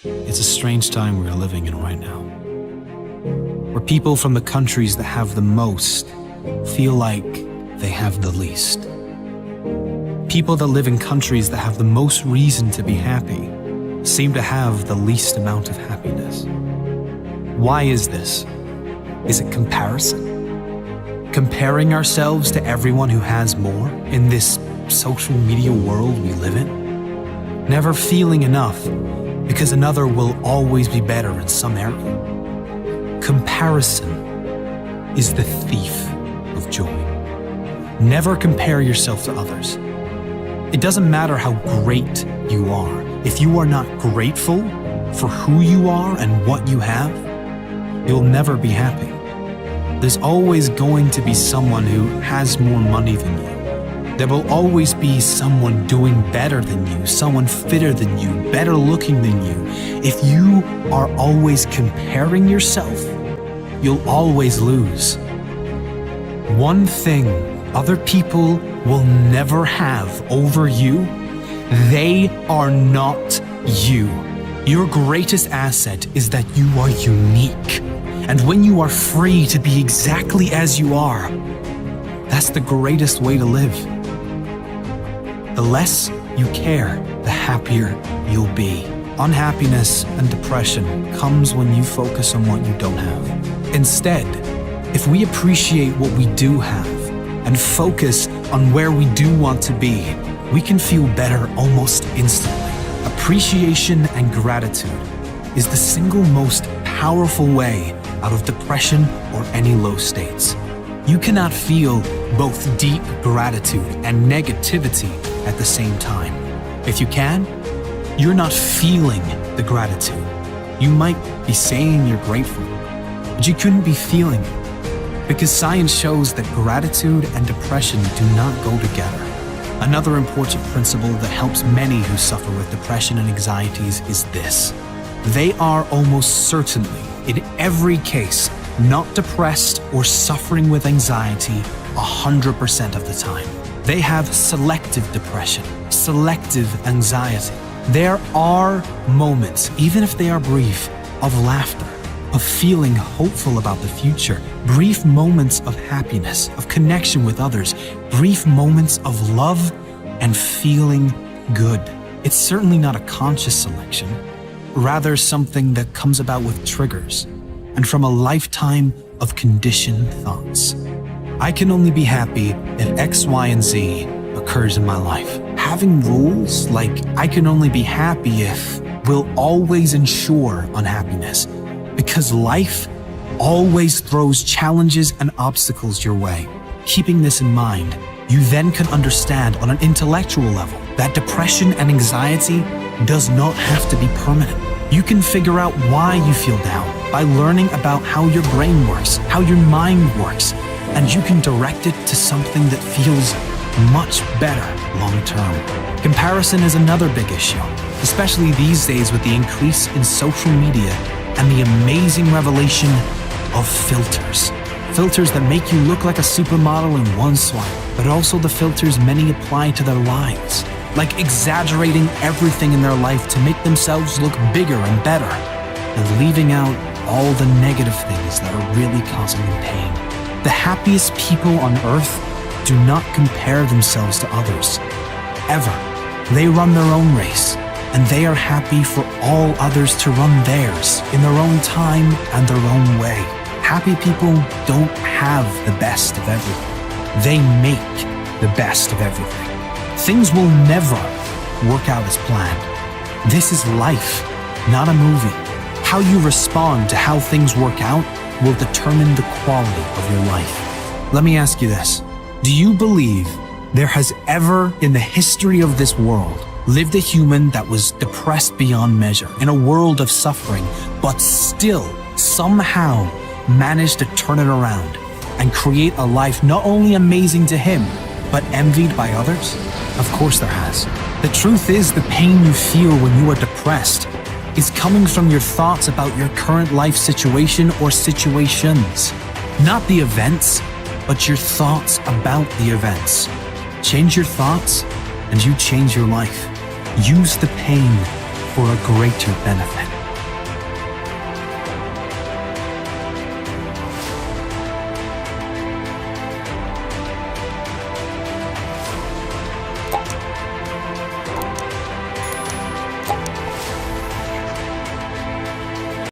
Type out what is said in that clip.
It's a strange time we are living in right now, where people from the countries that have the most feel like they have the least. People that live in countries that have the most reason to be happy seem to have the least amount of happiness. Why is this? Is it comparison? Comparing ourselves to everyone who has more in this social media world we live in? Never feeling enough because another will always be better in some area. Comparison is the thief of joy. Never compare yourself to others. It doesn't matter how great you are. If you are not grateful for who you are and what you have, you'll never be happy. There's always going to be someone who has more money than you. There will always be someone doing better than you, someone fitter than you, better looking than you. If you are always comparing yourself, you'll always lose. One thing other people will never have over you, they are not you. Your greatest asset is that you are unique. And when you are free to be exactly as you are, that's the greatest way to live. The less you care, the happier you'll be. Unhappiness and depression comes when you focus on what you don't have. Instead, if we appreciate what we do have and focus on where we do want to be, we can feel better almost instantly. Appreciation and gratitude is the single most powerful way out of depression or any low states. You cannot feel both deep gratitude and negativity at the same time. If you can, you're not feeling the gratitude. You might be saying you're grateful, but you couldn't be feeling it, because science shows that gratitude and depression do not go together. Another important principle that helps many who suffer with depression and anxieties is this: they are almost certainly, in every case, not depressed or suffering with anxiety 100% of the time. They have selective depression, selective anxiety. There are moments, even if they are brief, of laughter, of feeling hopeful about the future, brief moments of happiness, of connection with others, brief moments of love and feeling good. It's certainly not a conscious selection, rather something that comes about with triggers and from a lifetime of conditioned thoughts. I can only be happy if X, Y, and Z occurs in my life. Having rules like I can only be happy if will always ensure unhappiness, because life always throws challenges and obstacles your way. Keeping this in mind, you then can understand on an intellectual level that depression and anxiety does not have to be permanent. You can figure out why you feel down by learning about how your brain works, how your mind works, and you can direct it to something that feels much better long term. Comparison is another big issue, especially these days with the increase in social media and the amazing revelation of filters. Filters that make you look like a supermodel in one swipe, but also the filters many apply to their lives, like exaggerating everything in their life to make themselves look bigger and better, and leaving out all the negative things that are really causing them pain. The happiest people on earth do not compare themselves to others, ever. They run their own race, and they are happy for all others to run theirs in their own time and their own way. Happy people don't have the best of everything. They make the best of everything. Things will never work out as planned. This is life, not a movie. How you respond to how things work out will determine the quality of your life. Let me ask you this. Do you believe there has ever, in the history of this world, lived a human that was depressed beyond measure, in a world of suffering, but still somehow managed to turn it around and create a life not only amazing to him, but envied by others? Of course there has. The truth is, the pain you feel when you are depressed is coming from your thoughts about your current life situation or situations. Not the events, but your thoughts about the events. Change your thoughts and you change your life. Use the pain for a greater benefit.